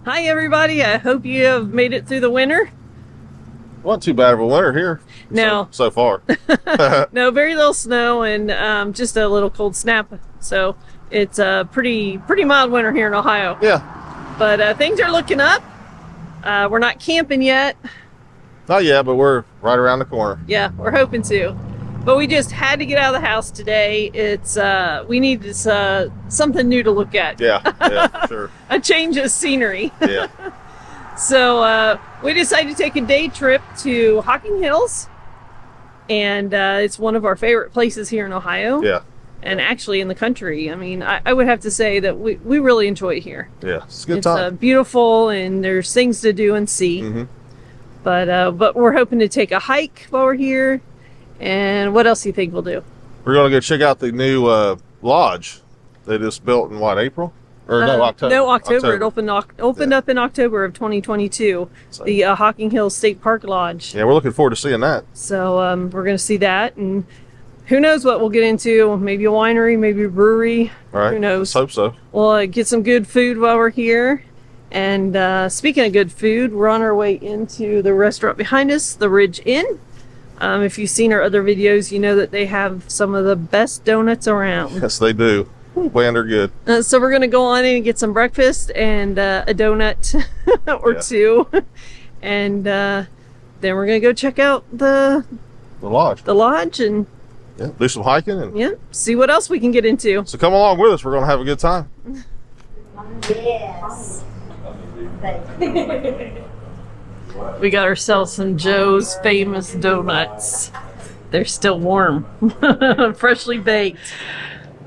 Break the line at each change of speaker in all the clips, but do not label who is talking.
Hi everybody, I hope you have made it through the winter.
Wasn't too bad of a winter here.
No.
So far.
No, very little snow and just a little cold snap. So it's a pretty mild winter here in Ohio.
Yeah.
But things are looking up. We're not camping yet.
Not yet, but we're right around the corner.
Yeah, we're hoping to. But we just had to get out of the house today. It's we need this something new to look at.
Yeah, for sure.
A change of scenery.
Yeah.
So we decided to take a day trip to Hocking Hills, and it's one of our favorite places here in Ohio.
Yeah.
And actually in the country. I mean, I would have to say that we really enjoy it here.
Yeah, it's a good time.
It's beautiful, and there's things to do and see.
Mm-hmm.
But we're hoping to take a hike while we're here. And what else do you think we'll do?
We're going to go check out the new lodge they just built in April? Or no, October.
No, October. It opened up in October of 2022. So, the Hocking Hills State Park Lodge.
Yeah, we're looking forward to seeing that.
So we're going to see that, and who knows what we'll get into? Maybe a winery, maybe a brewery.
Right.
Who knows?
Let's hope so.
We'll get some good food while we're here. And speaking of good food, we're on our way into the restaurant behind us, the Ridge Inn. If you've seen our other videos, you know that they have some of the best donuts around.
Yes, they do. Man, they're good.
So we're going to go on in and get some breakfast and a donut or two. And then we're going to go check out the
lodge.
The lodge and
do some hiking and
see what else we can get into.
So come along with us. We're going to have a good time.
Yes.
We got ourselves some Joe's Famous Donuts. They're still warm, freshly baked.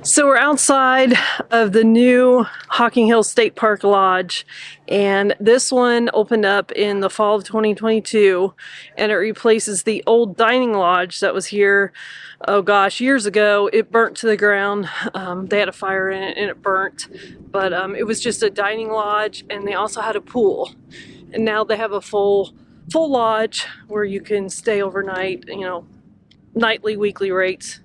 So we're outside of the new Hocking Hills State Park Lodge, and this one opened up in the fall of 2022, and it replaces the old dining lodge that was here, oh gosh, years ago. It burnt to the ground. They had a fire in it and it burnt, but it was just a dining lodge, and they also had a pool. And now they have a full lodge where you can stay overnight, you know, nightly, weekly rates.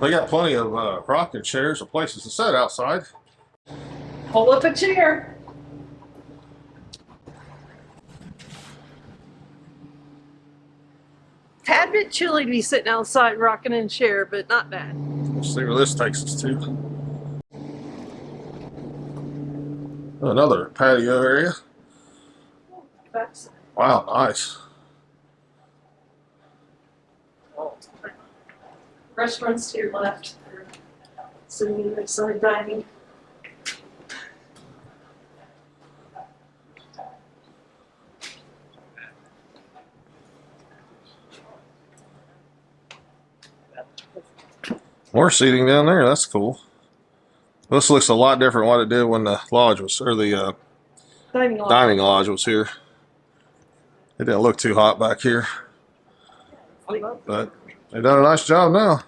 They got plenty of rocking chairs and places to sit outside.
Pull up a chair. Tad bit chilly to be sitting outside rocking in a chair, but not bad.
Let's see where this takes us to. Another patio area. Wow, nice.
Restaurants to your left. Sitting inside dining.
More seating down there. That's cool. This looks a lot different what it did when the lodge was, or the dining lodge was here. It didn't look too hot back here, but they've done a nice job now.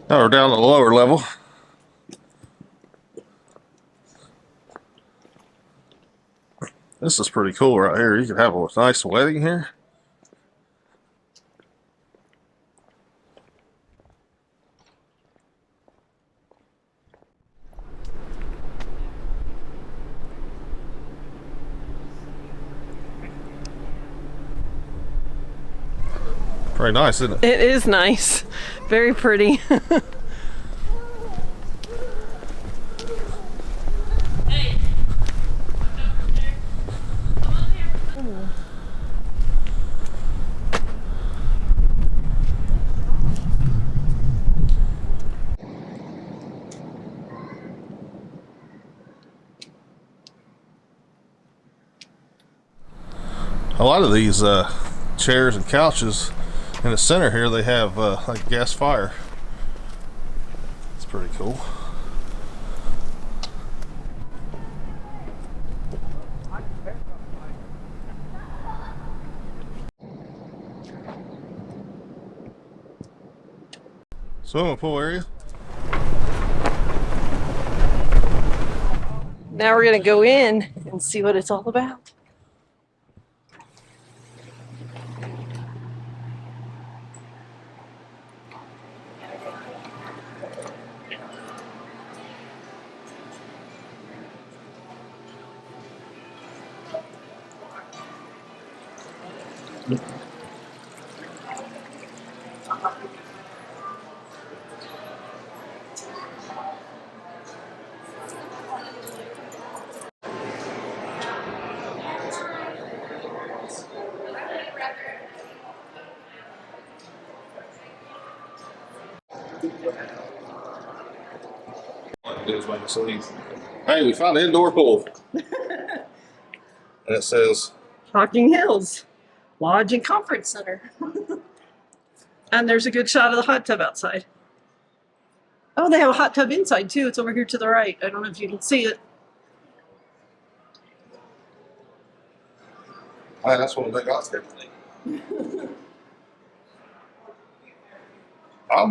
Now we're down to the lower level. This is pretty cool right here. You could have a nice wedding here. Very nice, isn't it?
It is nice. Very pretty. Hey. Come on here.
A lot of these chairs and couches in the center here, they have like a gas fire. It's pretty cool. Swimming pool area.
Now we're gonna go in and see what it's all about.
Hey, we found an indoor pool. And it says
Hocking Hills Lodge and Conference Center. And there's a good shot of the hot tub outside. Oh, they have a hot tub inside too. It's over here to the right. I don't know if you can see it.
hey, that's one of the big Oscar. I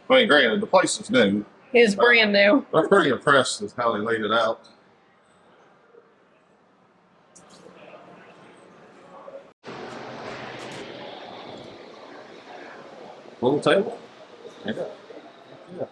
mean, granted, the place is new.
It's brand new.
I'm pretty impressed with how they laid it out. Little table. Yeah. Yeah.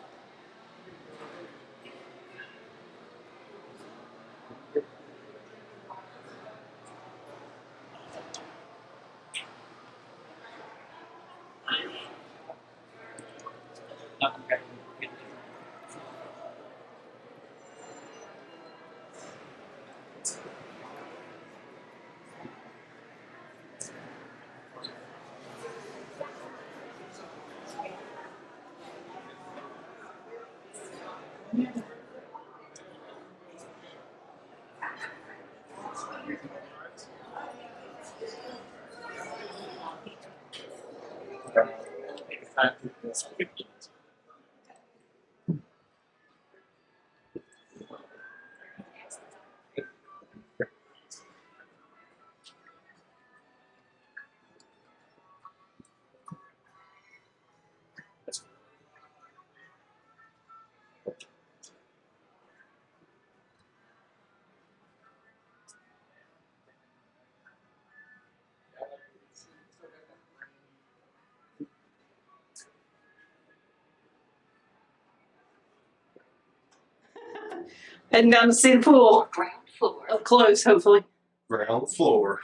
Heading down to see the pool.
Ground floor.
Up close, hopefully.
Ground floor.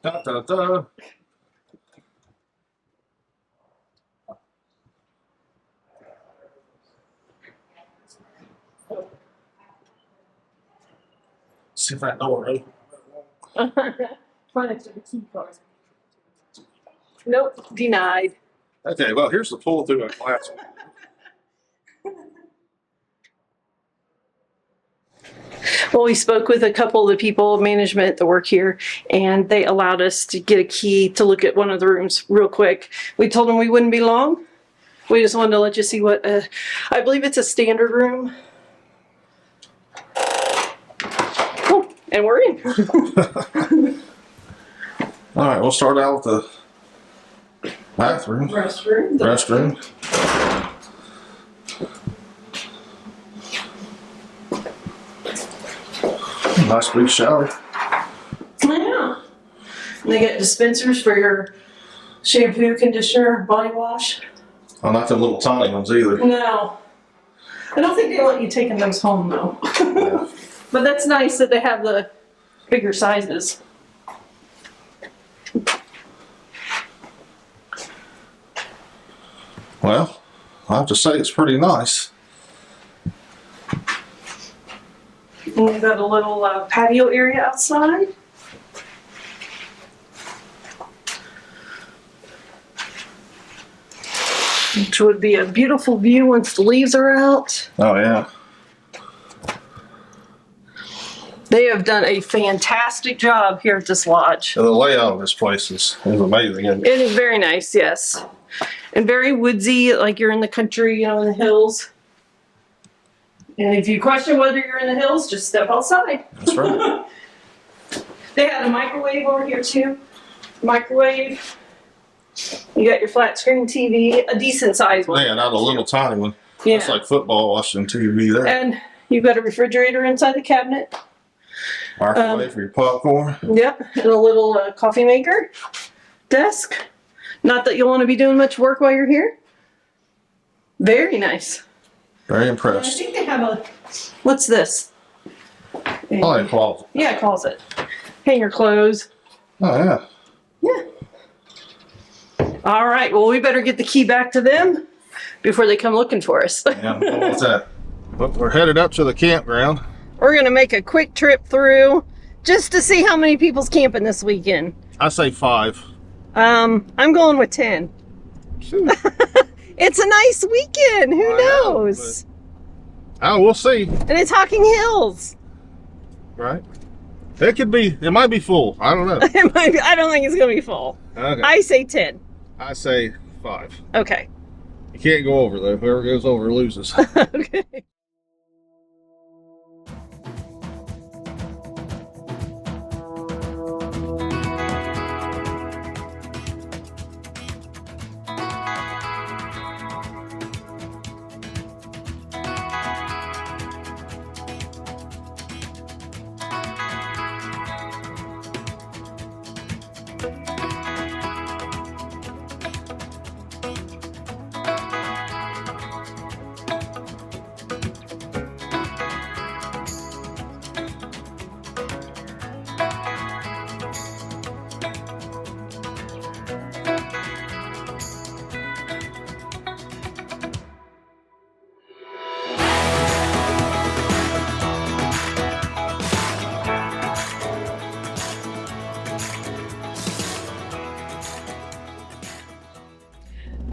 Da da da. See if that door open.
Try next to the key card. Nope, denied.
Okay, well, here's the pool through a glass.
Well, we spoke with a couple of the people, management that work here, and they allowed us to get a key to look at one of the rooms real quick. We told them we wouldn't be long. We just wanted to let you see what, I believe it's a standard room. Oh, and we're in.
All right, we'll start out with the bathroom.
Restroom.
Nice big shower.
Yeah. And they get dispensers for your shampoo, conditioner, body wash.
Oh, not the little tiny ones either.
No. I don't think they let you take those home though.
Yeah.
But that's nice that they have the bigger sizes.
Well, I have to say it's pretty nice.
And we've got a little patio area outside. Which would be a beautiful view once the leaves are out.
Oh yeah.
They have done a fantastic job here at this lodge.
The layout of this place is amazing. Isn't it?
It is very nice, yes. And very woodsy, like you're in the country, you know, in the hills. And if you question whether you're in the hills, just step outside.
That's right.
They had a microwave over here too. Microwave. You got your flat screen TV, a decent size one.
Yeah, not a little tiny one.
Yeah.
It's like football watching TV there.
And You've got a refrigerator inside the cabinet.
Microwave for your popcorn.
Yep, and a little coffee maker. Desk. Not that you'll want to be doing much work while you're here. Very nice.
Very
I
impressed.
think they have a... What's this?
Oh, a closet.
Yeah, a closet. Hang your clothes.
Oh, yeah.
Yeah. All right, well, we better get the key back to them before they come looking for us.
Yeah, what's that? Well, we're headed up to the campground.
We're going to make a quick trip through just to see how many people's camping this weekend.
I say 5.
I'm going with 10. It's a nice weekend. Who knows?
Oh, we'll see.
And it's Hocking Hills.
Right? It might be full. I don't know.
It might be, I don't think it's going to be full.
Okay.
I say 10.
I say 5.
Okay.
You can't go over though. Whoever goes over loses.
Okay.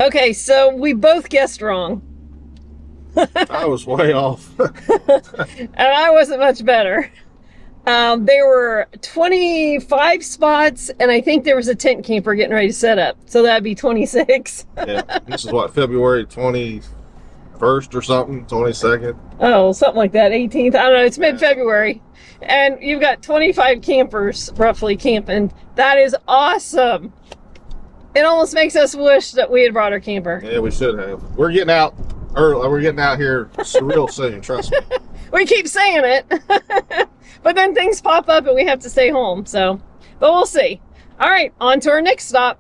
Okay, so we both guessed wrong.
I was way off.
And I wasn't much better. There were 25 spots, and I think there was a tent camper getting ready to set up. So that'd be 26.
Yeah. This is what, February 21st or something? 22nd?
Oh, something like that. 18th. I don't know. It's mid-February. And you've got 25 campers roughly camping. That is awesome. It almost makes us wish that we had brought our camper.
Yeah, we should have. We're getting out early. We're getting out here real soon, trust me.
We keep saying it. But then things pop up and we have to stay home. So, but we'll see. All right, on to our next stop.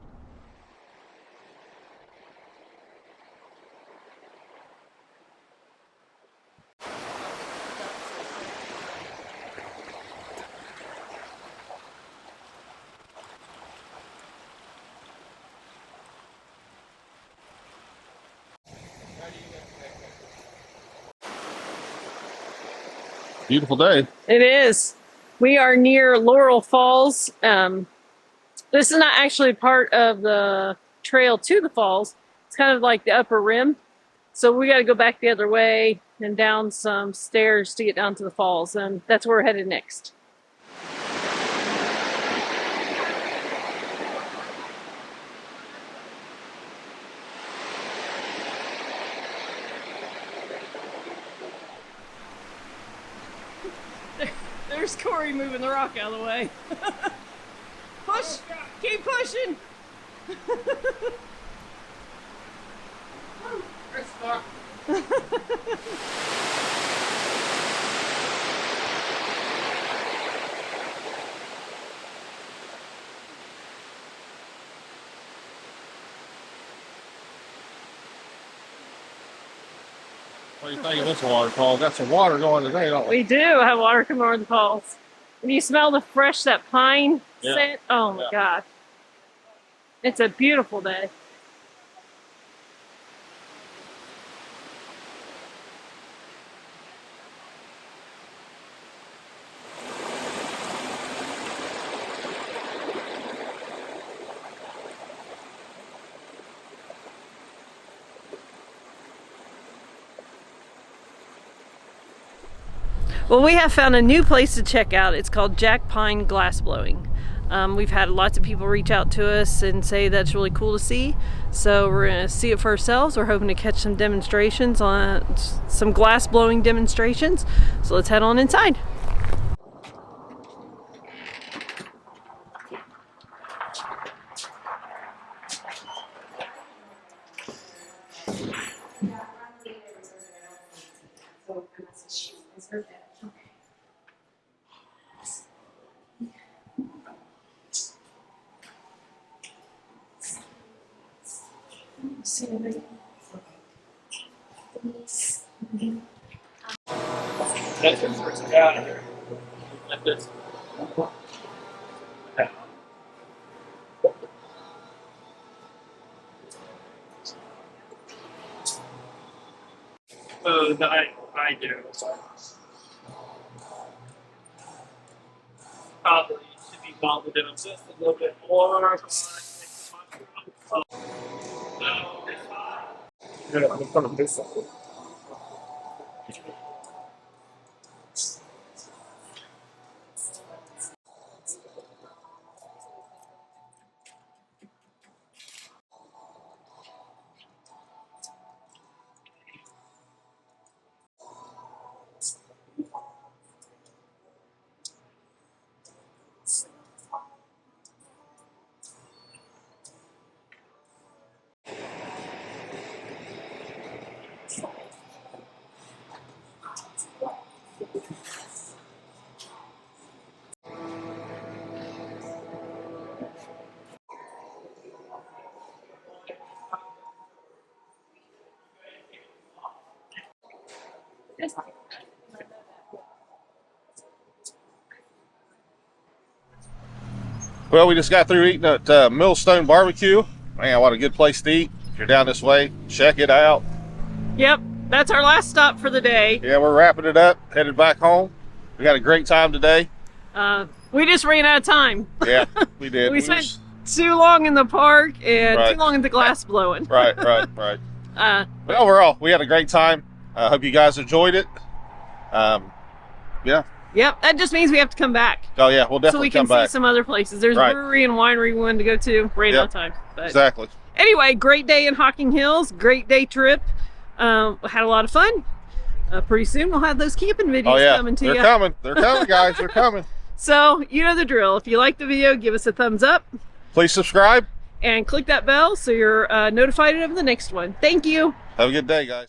Beautiful day.
It is. We are near Laurel Falls. This is not actually part of the trail to the falls. It's kind of like the upper rim. So we got to go back the other way and down some stairs to get down to the falls. And that's where we're headed next. There's Corey moving the rock out of the way. Push! Keep pushing!
What do you think of this waterfall? Got some water going today, don't we?
We do have water coming over the falls. And you smell the fresh, that pine
Yeah.
scent? Oh my God. It's a beautiful day. Well, we have found a new place to check out. It's called Jack Pine Glass Blowing. We've had lots of people reach out to us and say that's really cool to see. So we're gonna see it for ourselves. We're hoping to catch some demonstrations on some glass blowing demonstrations. So let's head on inside.
That's your first guy out of here. Like this. I do. Probably should be bonded in just a little bit more. Yeah, I'm gonna do something.
Well, we just got through eating at Millstone Barbecue. Man, what a good place to eat. If you're down this way, check it out.
Yep, that's our last stop for the day.
Yeah, we're wrapping it up, headed back home. We had a great time today.
We just ran out of time.
Yeah, we did.
We spent too long in the park and
Right.
too long in the glass blowing.
Right. But overall, we had a great time. I hope you guys enjoyed it. Yeah.
Yep, that just means we have to come back.
Oh, yeah, we'll
So
definitely
we can
come back.
see some other places. There's
Right.
brewery and winery we wanted to go to. Ran
Yep.
out of time. But
Exactly.
anyway, great day in Hocking Hills. Great day trip. Had a lot of fun. Pretty soon we'll have those camping videos
Oh, yeah.
coming to
They're
you.
coming. They're coming, guys. They're coming.
So you know the drill. If you like the video, give us a thumbs up
Please subscribe.
and click that bell so you're notified of the next one. Thank you.
Have a good day, guys.